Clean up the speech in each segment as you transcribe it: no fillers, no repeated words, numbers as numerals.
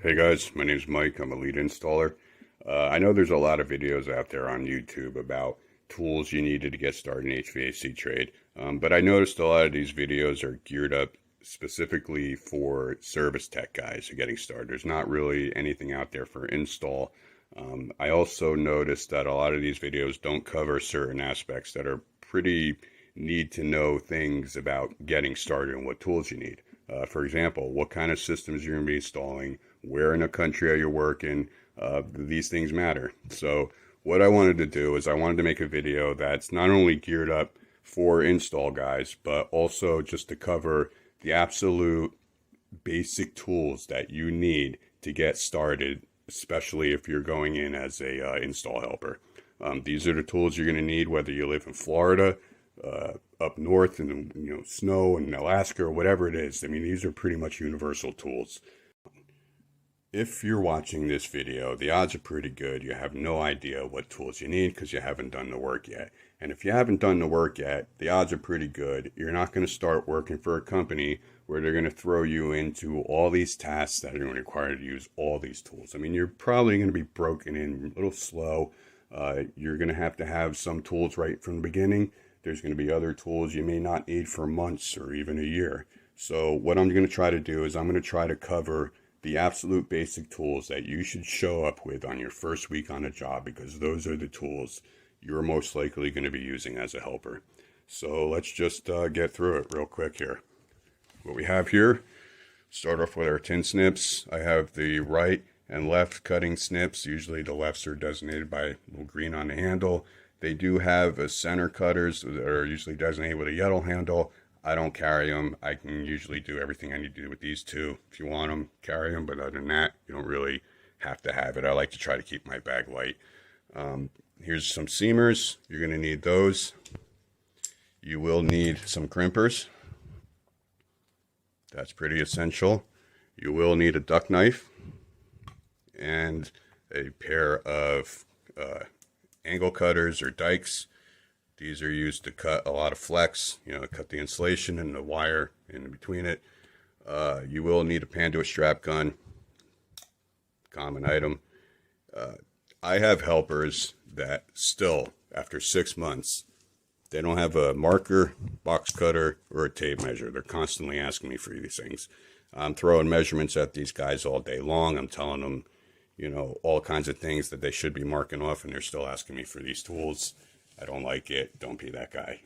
Hey guys, my name's Mike. I'm a lead installer. I know there's a lot of videos out there on YouTube about tools you needed to get started in HVAC trade, but I noticed a lot of these videos are geared up specifically for service tech guys who are getting started. There's not really anything out there for install. I also noticed that a lot of these videos don't cover certain aspects that are pretty need to know things about getting started and what tools you need. For example, what kind of systems you're going to be installing, where in the country are you working, these things matter. So what I wanted to do is I wanted to make a video that's not only geared up for install guys, but also just to cover the absolute basic tools that you need to get started, especially if you're going in as a install helper. These are the tools you're going to need whether you live in Florida, up north in snow in Alaska or whatever it is. I mean, these are pretty much universal tools. If you're watching this video, the odds are pretty good you have no idea what tools you need because you haven't done the work yet. And if you haven't done the work yet, the odds are pretty good you're not going to start working for a company where they're going to throw you into all these tasks that are going to require you to use all these tools. I mean, you're probably going to be broken in, a little slow. You're going to have some tools right from the beginning. There's going to be other tools you may not need for months or even a year. So what I'm going to try to do is I'm going to try to cover the absolute basic tools that you should show up with on your first week on a job, because those are the tools you're most likely going to be using as a helper. So let's just get through it real quick here. What we have here, start off with our tin snips. I have the right and left cutting snips. Usually the lefts are designated by a little green on the handle. They do have a center cutters that are usually designated with a yellow handle. I don't carry them. I can usually do everything I need to do with these two. If you want them, carry them, but other than that, you don't really have to have it. I like to try to keep my bag light. Here's some seamers. You're going to need those. You will need some crimpers. That's pretty essential. You will need a duck knife and a pair of angle cutters or dikes. These are used to cut a lot of flex, cut the insulation and the wire in between it. You will need a Panduit strap gun, common item. I have helpers that still, after 6 months, they don't have a marker, box cutter, or a tape measure. They're constantly asking me for these things. I'm throwing measurements at these guys all day long. I'm telling them, all kinds of things that they should be marking off, and they're still asking me for these tools. I don't like it. Don't be that guy.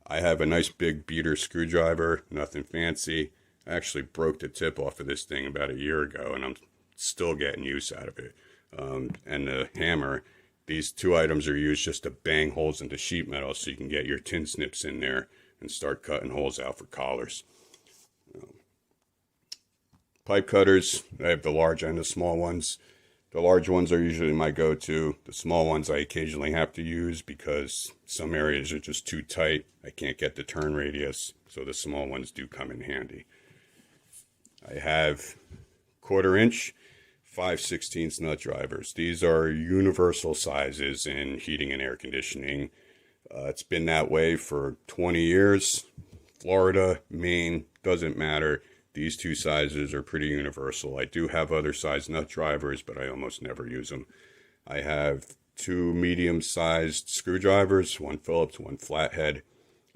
I have a nice big beater screwdriver, nothing fancy. I actually broke the tip off of this thing about a year ago, and I'm still getting use out of it. And the hammer, these two items are used just to bang holes into sheet metal so you can get your tin snips in there and start cutting holes out for collars. Pipe cutters, I have the large and the small ones. The large ones are usually my go-to. The small ones I occasionally have to use because some areas are just too tight. I can't get the turn radius, so the small ones do come in handy. I have 1/4 inch, 5/16 nut drivers. These are universal sizes in heating and air conditioning. It's been that way for 20 years. Florida, Maine, doesn't matter. These two sizes are pretty universal. I do have other size nut drivers, but I almost never use them. I have 2 medium-sized screwdrivers, one Phillips, one flathead.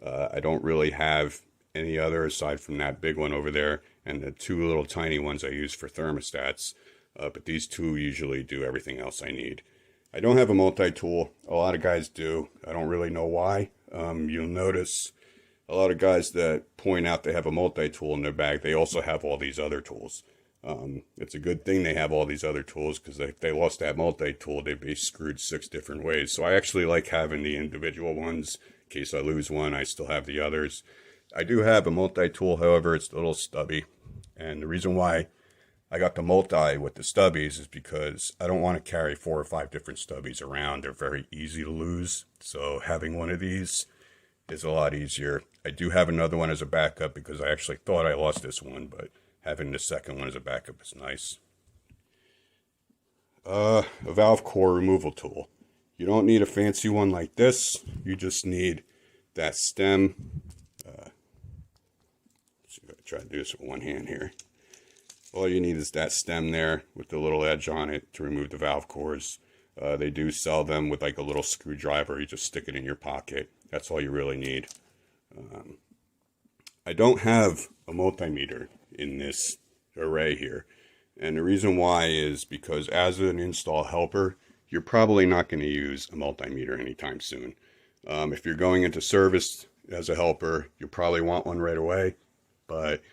I don't really have any other aside from that big one over there, and the 2 little tiny ones I use for thermostats. But these 2 usually do everything else I need. I don't have a multi-tool. A lot of guys do. I don't really know why. You'll notice a lot of guys that point out they have a multi-tool in their bag, they also have all these other tools. It's a good thing they have all these other tools, because if they lost that multi-tool, they'd be screwed 6 different ways. So I actually like having the individual ones. In case I lose one, I still have the others. I do have a multi-tool, however, it's a little stubby. And the reason why I got the multi with the stubbies is because I don't want to carry 4 or 5 different stubbies around. They're very easy to lose. So having one of these is a lot easier. I do have another one as a backup because I actually thought I lost this one, but having the second one as a backup is nice. A valve core removal tool. You don't need a fancy one like this. You just need that stem. Try to do this with one hand here. All you need is that stem there with the little edge on it to remove the valve cores. They do sell them with like a little screwdriver. You just stick it in your pocket. That's all you really need. I don't have a multimeter in this array here. And the reason why is because as an install helper, you're probably not going to use a multimeter anytime soon. If you're going into service as a helper, you probably want one right away. But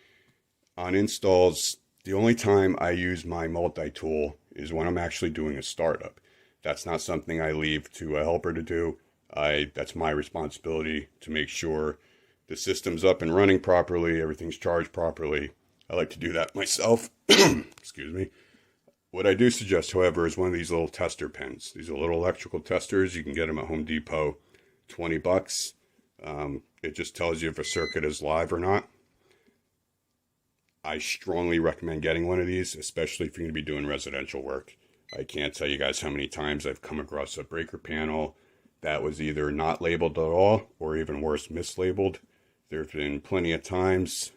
on installs, the only time I use my multi-tool is when I'm actually doing a startup. That's not something I leave to a helper to do. That's my responsibility to make sure the system's up and running properly, everything's charged properly. I like to do that myself. Excuse me. What I do suggest, however, is one of these little tester pens. These are little electrical testers. You can get them at Home Depot, 20 bucks. It just tells you if a circuit is live or not. I strongly recommend getting one of these, especially if you're going to be doing residential work. I can't tell you guys how many times I've come across a breaker panel that was either not labeled at all or even worse, mislabeled. There have been plenty of times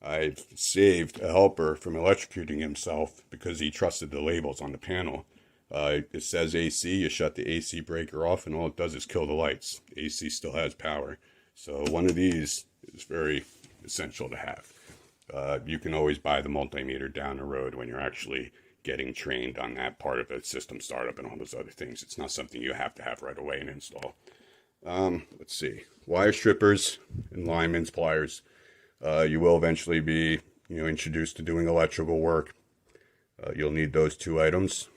I've saved a helper from electrocuting himself because he trusted the labels on the panel. It says AC, you shut the AC breaker off and all it does is kill the lights. AC still has power. So one of these is very essential to have. You can always buy the multimeter down the road when you're actually getting trained on that part of the system startup and all those other things. It's not something you have to have right away and install. Let's see. Wire strippers and linemen's pliers. You will eventually be, introduced to doing electrical work. You'll need those two items.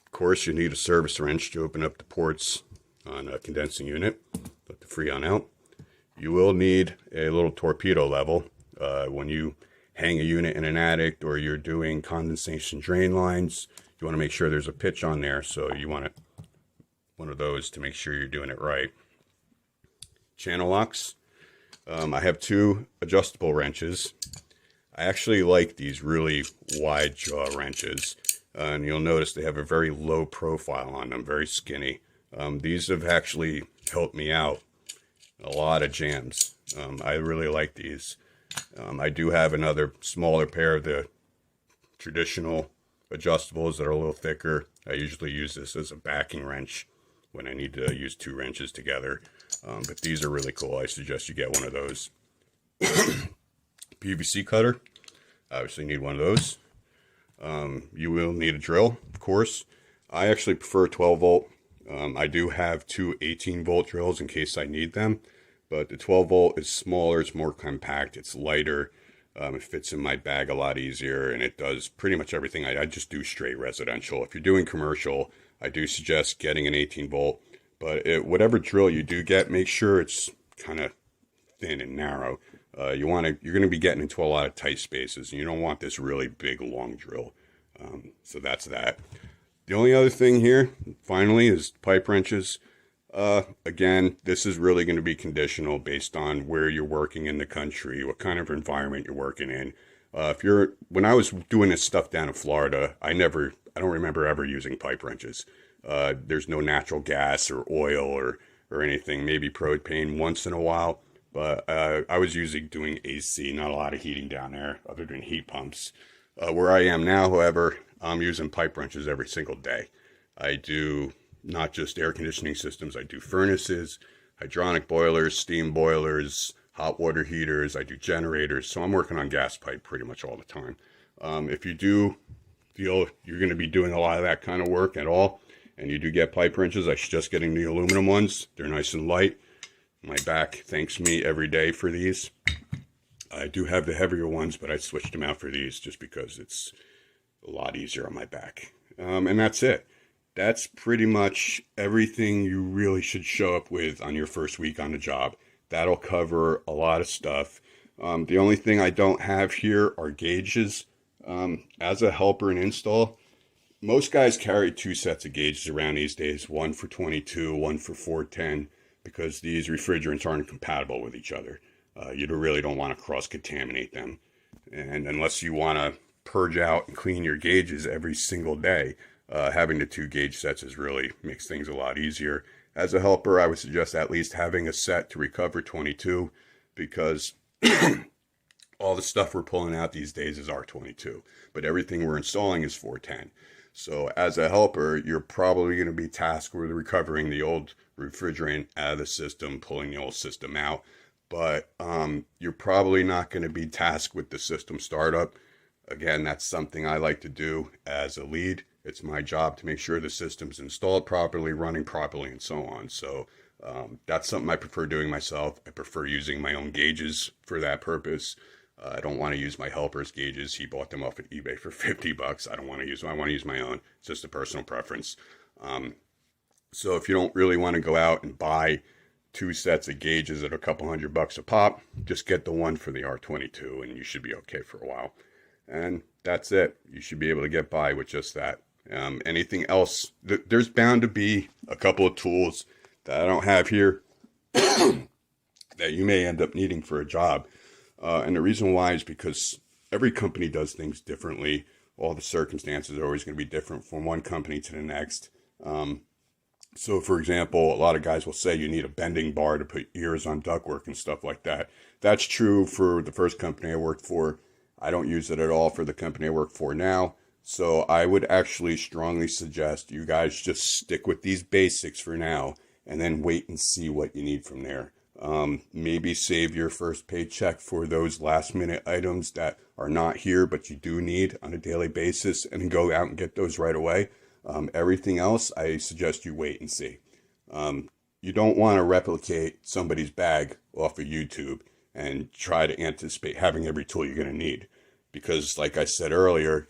Of course, you need a service wrench to open up the ports on a condensing unit. Let the freon out. You will need a little torpedo level. When you hang a unit in an attic or you're doing condensation drain lines, you want to make sure there's a pitch on there. So you want one of those to make sure you're doing it right. Channel locks. I have two adjustable wrenches. I actually like these really wide jaw wrenches. And you'll notice they have a very low profile on them, very skinny. These have actually helped me out a lot of jams. I really like these. I do have another smaller pair of the traditional adjustables that are a little thicker. I usually use this as a backing wrench when I need to use two wrenches together. But these are really cool. I suggest you get one of those. Pvc cutter. Obviously need one of those. You will need a drill, of course. I actually prefer 12 volt. I do have two 18 volt drills in case I need them. But the 12 volt is smaller, it's more compact, it's lighter, it fits in my bag a lot easier, and it does pretty much everything. I just do straight residential. If you're doing commercial, I do suggest getting an 18 volt, but whatever drill you do get, make sure it's kind of thin and narrow. You're going to be getting into a lot of tight spaces, and you don't want this really big, long drill. So that's that. The only other thing here, finally, is pipe wrenches. Again, this is really going to be conditional based on where you're working in the country, what kind of environment you're working in. When I was doing this stuff down in Florida, I don't remember ever using pipe wrenches. There's no natural gas or oil or anything, maybe propane once in a while, but I was usually doing AC, not a lot of heating down there other than heat pumps. Where I am now, however, I'm using pipe wrenches every single day. I do not just air conditioning systems. I do furnaces, hydronic boilers, steam boilers, hot water heaters. I do generators. So I'm working on gas pipe pretty much all the time. If you do feel you're going to be doing a lot of that kind of work at all, and you do get pipe wrenches, I suggest getting the aluminum ones. They're nice and light. My back thanks me every day for these. I do have the heavier ones, but I switched them out for these just because it's a lot easier on my back. And that's it. That's pretty much everything you really should show up with on your first week on the job. That'll cover a lot of stuff. The only thing I don't have here are gauges. As a helper and install, most guys carry two sets of gauges around these days, one for 22, one for 410, because these refrigerants aren't compatible with each other. You really don't want to cross-contaminate them. And unless you want to purge out and clean your gauges every single day, having the two gauge sets really makes things a lot easier. As a helper, I would suggest at least having a set to recover 22, because All the stuff we're pulling out these days is R22, but everything we're installing is 410. So as a helper, you're probably going to be tasked with recovering the old refrigerant out of the system, pulling the old system out. But you're probably not going to be tasked with the system startup. Again, that's something I like to do as a lead. It's my job to make sure the system's installed properly, running properly, and so on. So that's something I prefer doing myself. I prefer using my own gauges for that purpose. I don't want to use my helper's gauges. He bought them off at eBay for $50. I don't want to use them. I want to use my own. It's just a personal preference. So if you don't really want to go out and buy 2 sets of gauges at a couple $100 a pop, just get the one for the R22 and you should be okay for a while. And that's it. You should be able to get by with just that. Anything else, there's bound to be a couple of tools that I don't have here that you may end up needing for a job. And the reason why is because every company does things differently. All the circumstances are always going to be different from one company to the next. So, for example, a lot of guys will say you need a bending bar to put ears on ductwork and stuff like that. That's true for the first company I worked for. I don't use it at all for the company I work for now. So I would actually strongly suggest you guys just stick with these basics for now and then wait and see what you need from there. Maybe save your first paycheck for those last minute items that are not here but you do need on a daily basis and go out and get those right away. Everything else, I suggest you wait and see. You don't want to replicate somebody's bag off of YouTube and try to anticipate having every tool you're going to need. Because like I said earlier,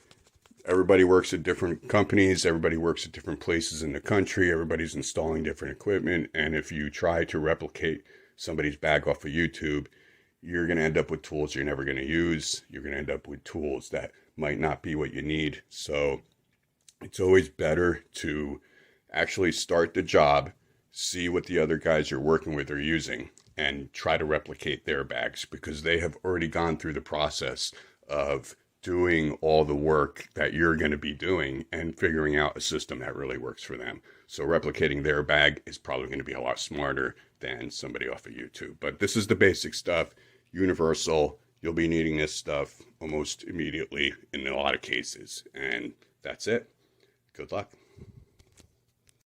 everybody works at different companies, everybody works at different places in the country, everybody's installing different equipment, and if you try to replicate somebody's bag off of YouTube, you're going to end up with tools you're never going to use. You're going to end up with tools that might not be what you need. So it's always better to actually start the job, see what the other guys you're working with are using, and try to replicate their bags because they have already gone through the process of doing all the work that you're going to be doing and figuring out a system that really works for them. So replicating their bag is probably going to be a lot smarter than somebody off of YouTube. But this is the basic stuff, universal. You'll be needing this stuff almost immediately in a lot of cases. And that's it. Good luck.